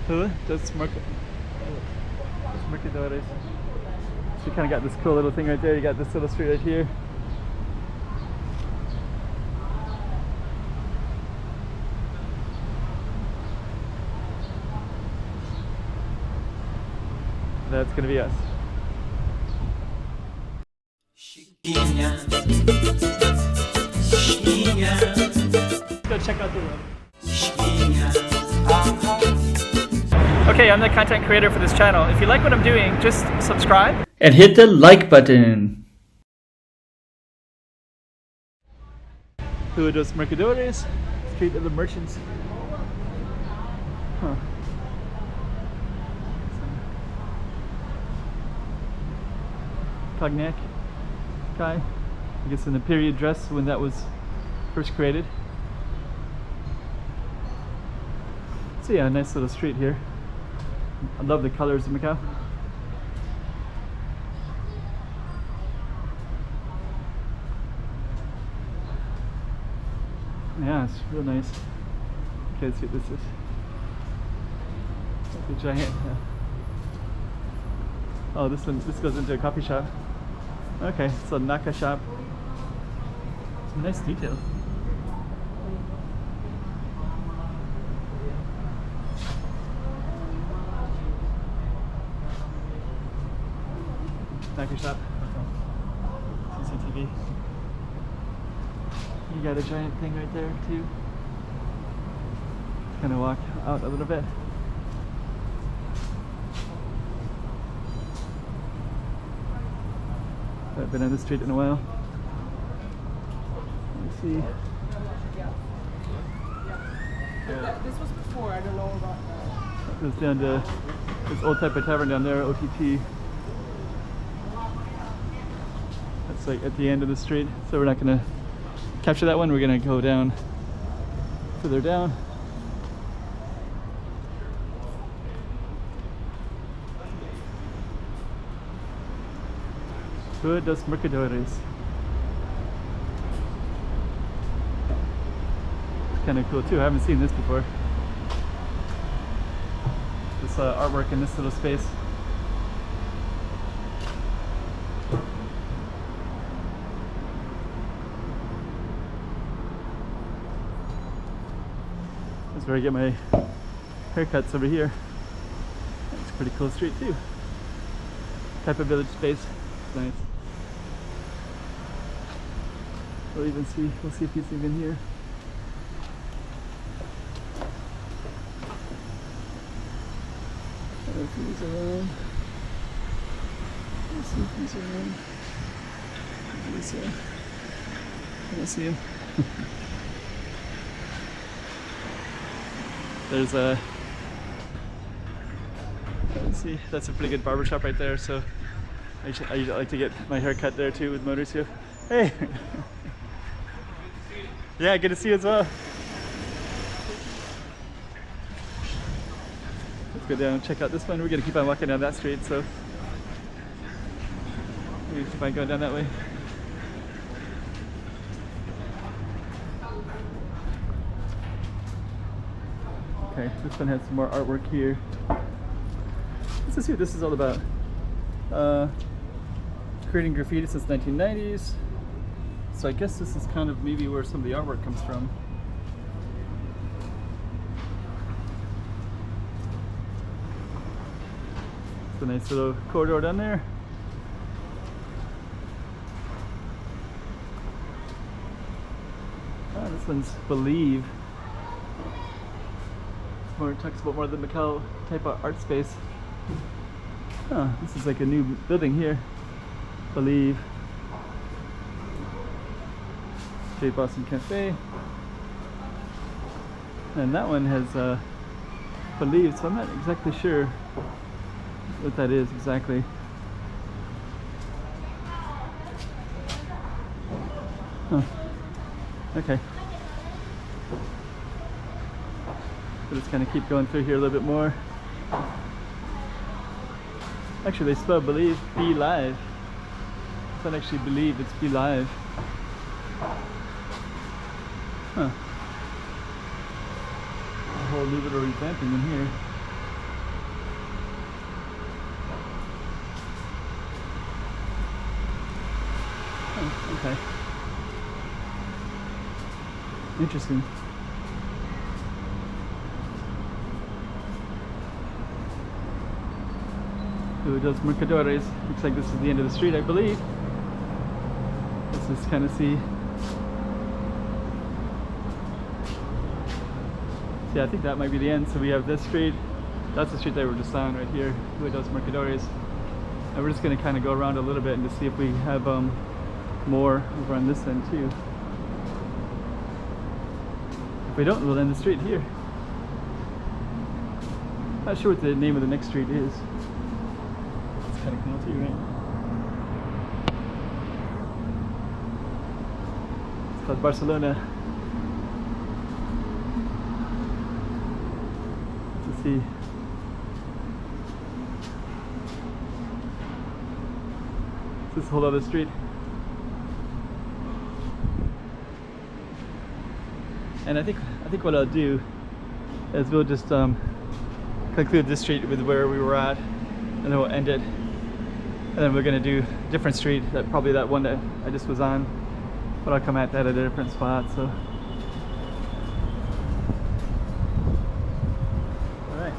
That's Mercadores. So you kind of got this cool little thing right there. You got this little street right here. That's gonna be us. Go check out the road. Okay, I'm the content creator for this channel. If you like what I'm doing, just subscribe and hit the like button. Rua dos Mercadores, Street of the Merchants. Huh. Cognac guy, I guess in the period dress when that was first created. So yeah, a nice little street here. I love the colors of Macau. Yeah, it's real nice. Okay, let's see what this is. It's a giant. Oh, this goes into a coffee shop. Okay, it's a Naka shop. Some nice detail. Naka shop. CCTV. You got a giant thing right there too. Kind of walk out a little bit. I've been on this street in a while. Let me see. Yeah. This was before, I don't know about that. It goes down to this old Taipa tavern down there, OTT. That's like at the end of the street, so we're not gonna capture that one. We're gonna go down further down. Rua dos Mercadores. It's kind of cool too. I haven't seen this before. This artwork in this little space. That's where I get my haircuts over here. It's a pretty cool street too. Type of village space. Nice. We'll see if he's even here. I don't know if he's around. Let's see if he's around. I don't see him. There's a, let's see, that's a pretty good barber shop right there, so I usually like to get my hair cut there too with motors too. Hey! Yeah, good to see you as well. Let's go down and check out this one. We're gonna keep on walking down that street, so we keep on going down that way. Okay, this one has some more artwork here. Let's see what this is all about. Creating graffiti since 1990s. So I guess this is kind of maybe where some of the artwork comes from. It's a nice little corridor down there. Ah, this one's Believe. It talks about more of the Macau type of art space. Oh, this is like a new building here. Believe. J Boston Cafe. And that one has Believe, so I'm not exactly sure what that is exactly. Huh. Okay. We'll just kind of keep going through here a little bit more. Actually, they spell Believe, Be Live. It's not actually Believe, it's Be Live. Huh. A whole new little revamping in here. Okay. Interesting. Ooh, those Mercadores. Looks like this is the end of the street, I believe. Let's just kind of see. Yeah, I think that might be the end. So we have this street. That's the street that we're just on right here with those Mercadores. And we're just going to kind of go around a little bit and to see if we have more over on this end too. If we don't, we'll end the street here. Not sure what the name of the next street is. It's kind of cool too, right? It's called Barcelona. Let's see. This whole other street. And I think what I'll do is we'll just conclude this street with where we were at, and then we'll end it. And then we're gonna do a different street, probably that one that I just was on, but I'll come at that at a different spot. So, all right.